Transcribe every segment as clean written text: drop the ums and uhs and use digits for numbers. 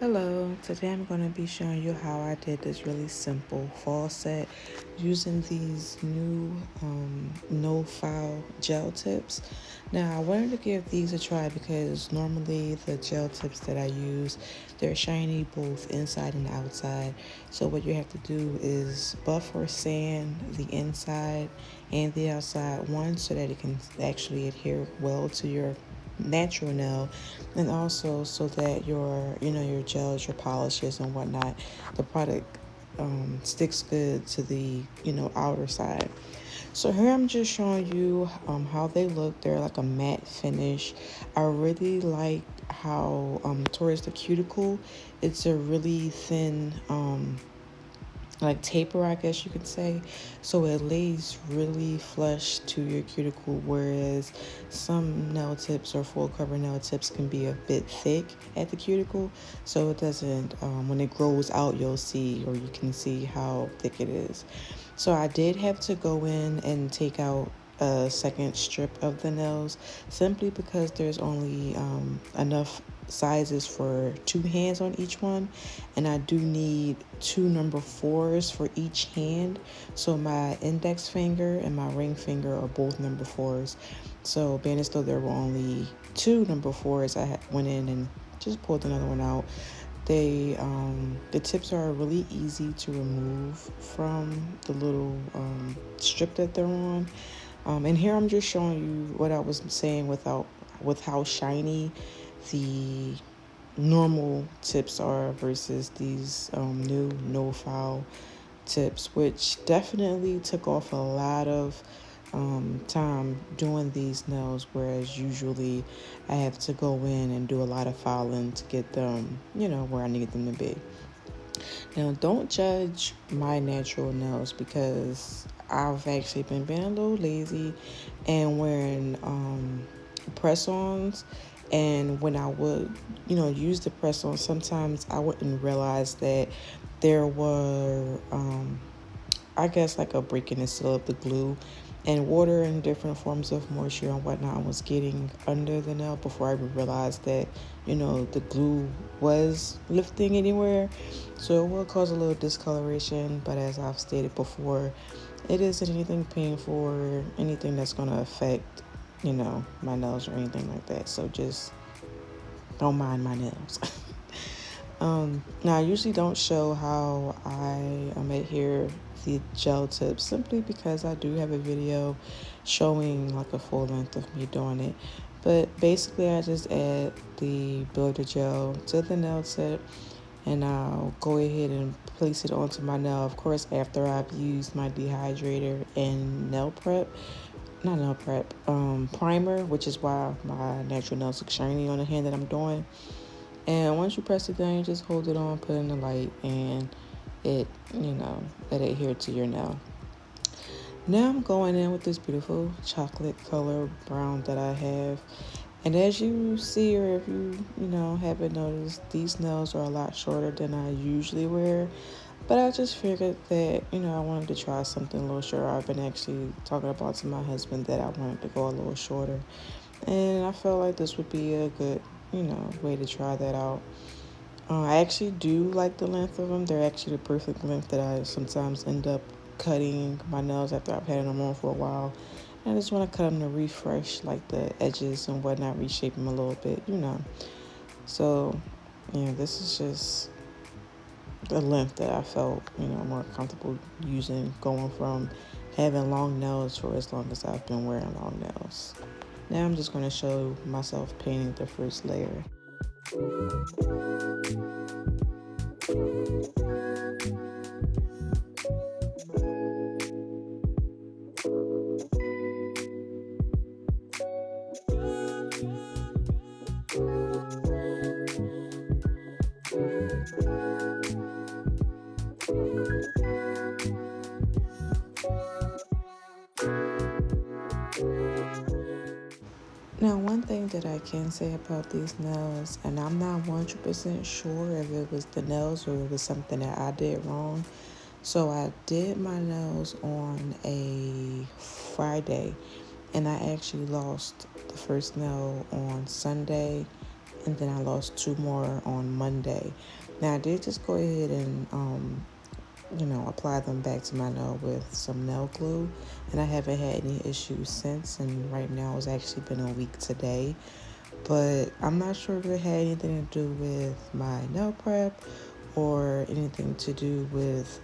Hello, today I'm going to be showing you how I did this really simple fall set using these new no file gel tips. Now I wanted to give these a try because normally the gel tips that I use, they're shiny both inside and outside. So what you have to do is buff or sand the inside and the outside one so that it can actually adhere well to your natural nail, and also so that your gels, your polishes and whatnot, the product sticks good to the outer side. So here I'm just showing you how they look. They're like a matte finish. I really like how towards the cuticle, it's a really thin like taper, I guess you could say. So it lays really flush to your cuticle, whereas some nail tips or full cover nail tips can be a bit thick at the cuticle. So it doesn't, when it grows out, you'll see, or you can see how thick it is. So I did have to go in and take out a second strip of the nails simply because there's only enough sizes for two hands on each one, and I do need two number fours for each hand. So my index finger and my ring finger are both number fours. So being as though there were only two number fours, I went in and just pulled another one out. The tips are really easy to remove from the little strip that they're on. And here I'm just showing you what I was saying with how shiny the normal tips are versus these new no file tips, which definitely took off a lot of time doing these nails, whereas usually I have to go in and do a lot of filing to get them, where I need them to be. Now, don't judge my natural nails because I've actually been being a little lazy and wearing press-ons. And when I would, use the press-on, sometimes I wouldn't realize that there were, I guess, like a break in the seal of the glue, and water and different forms of moisture and whatnot was getting under the nail before I even realized that, the glue was lifting anywhere. So it will cause a little discoloration, but as I've stated before, it isn't anything painful or anything that's going to affect, my nails or anything like that. So just don't mind my nails. Now, I usually don't show how I adhere the gel tips simply because I do have a video showing like a full length of me doing it. But basically, I just add the builder gel to the nail tip and I'll go ahead and place it onto my nail. Of course, after I've used my dehydrator and nail prep, not nail prep, primer, which is why my natural nails look shiny on the hand that I'm doing. And once you press it down, you just hold it on, put it in the light, and it, let it adhere to your nail. Now I'm going in with this beautiful chocolate color brown that I have. And as you see, or if you haven't noticed, these nails are a lot shorter than I usually wear. But I just figured that, I wanted to try something a little shorter. I've been actually talking about to my husband that I wanted to go a little shorter. And I felt like this would be a good, way to try that out. I actually do like the length of them. They're actually the perfect length that I sometimes end up cutting my nails after I've had them on for a while. And I just want to cut them to refresh like the edges and whatnot, reshape them a little bit. So, yeah, this is just the length that I felt, more comfortable using, going from having long nails for as long as I've been wearing long nails. Now I'm just going to show myself painting the first layer. Now, one thing that I can say about these nails, and I'm not 100% sure if it was the nails or it was something that I did wrong. So I did my nails on a Friday, and I actually lost the first nail on Sunday, and then I lost 2 more on Monday. Now I did just go ahead and apply them back to my nail with some nail glue, and I haven't had any issues since. And right now it's actually been a week today, but I'm not sure if it had anything to do with my nail prep or anything to do with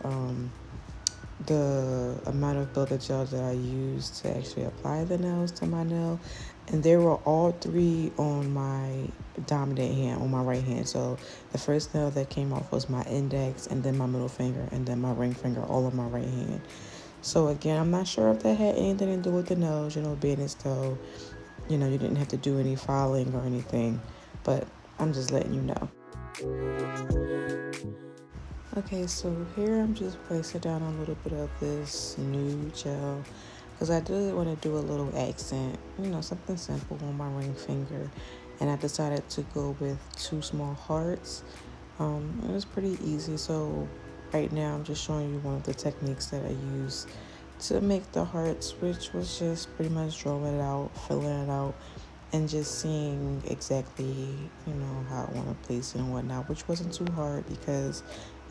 the amount of builder gel that I used to actually apply the nails to my nail. And they were all three on my dominant hand, on my right hand. So the first nail that came off was my index, and then my middle finger, and then my ring finger, all on my right hand. So again, I'm not sure if that had anything to do with the nails, being as though, you didn't have to do any filing or anything. But I'm just letting you know. Okay, so here I'm just placing down a little bit of this nude gel because I did want to do a little accent, something simple on my ring finger. And I decided to go with 2 small hearts. It was pretty easy. So right now I'm just showing you one of the techniques that I use to make the hearts, which was just pretty much drawing it out, filling it out, and just seeing exactly, how I want to place it and whatnot, which wasn't too hard because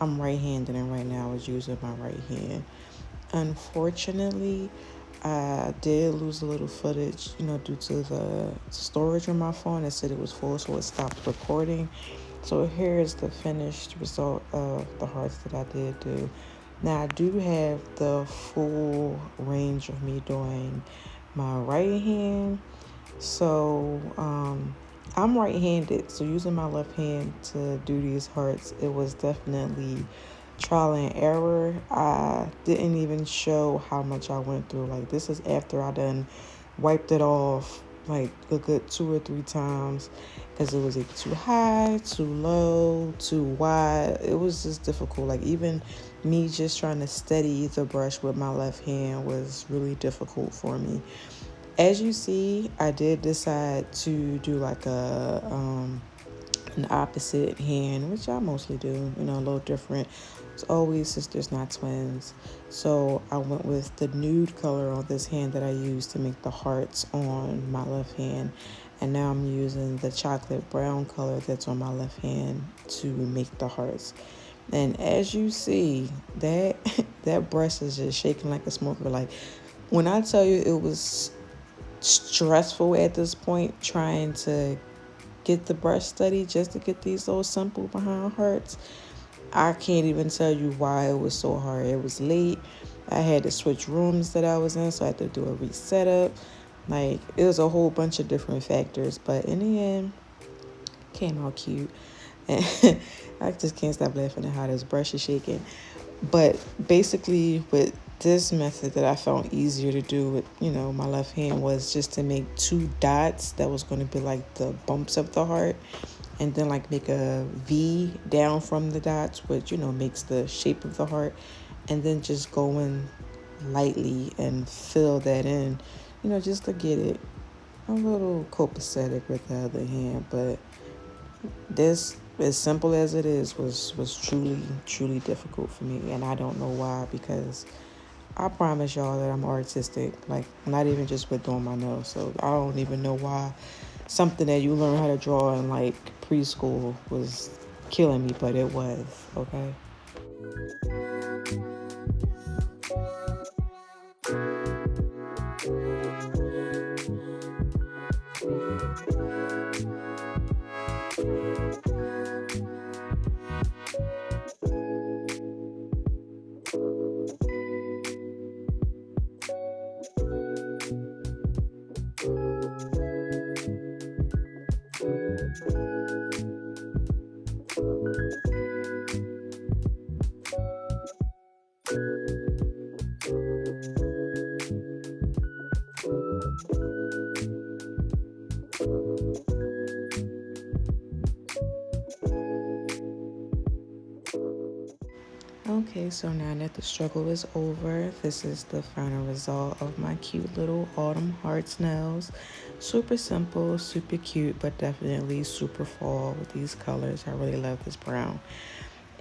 I'm right-handed, and right now I was using my right hand. Unfortunately, I did lose a little footage, due to the storage on my phone. It said it was full, so it stopped recording. So here is the finished result of the hearts that I did do. Now I do have the full range of me doing my right hand. So I'm right-handed, so using my left hand to do these hearts, it was definitely trial and error. I didn't even show how much I went through. Like, this is after I done wiped it off like a good 2 or 3 times because it was either too high, too low, too wide. It was just difficult. Like, even me just trying to steady the brush with my left hand was really difficult for me. As you see, I did decide to do like an opposite hand, which I mostly do, a little different. It's always sisters, not twins. So I went with the nude color on this hand that I used to make the hearts on my left hand. And now I'm using the chocolate brown color that's on my left hand to make the hearts. And as you see, that that brush is just shaking like a smoker. Like, when I tell you it was stressful at this point trying to get the brush steady just to get these little simple behind hearts. I can't even tell you why it was so hard. It was late. I had to switch rooms that I was in, so I had to do a reset up. Like, it was a whole bunch of different factors, but in the end, it came out cute. And I just can't stop laughing at how this brush is shaking. But basically, with this method that I found easier to do with, my left hand, was just to make 2 dots that was going to be like the bumps of the heart, and then like make a V down from the dots, which, makes the shape of the heart, and then just go in lightly and fill that in, just to get it a little copacetic with the other hand. But this, as simple as it is, was truly difficult for me, and I don't know why, because I promise y'all that I'm artistic, like, not even just with doing my nails. So I don't even know why something that you learn how to draw in like preschool was killing me, but it was. Okay. Okay, so now that the struggle is over, this is the final result of my cute little autumn hearts nails. Super simple, super cute, but definitely super fall with these colors. I really love this brown.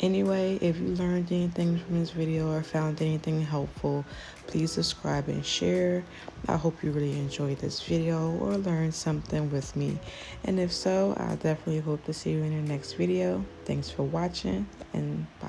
Anyway, if you learned anything from this video or found anything helpful, please subscribe and share. I hope you really enjoyed this video or learned something with me. And if so, I definitely hope to see you in the next video. Thanks for watching, and bye.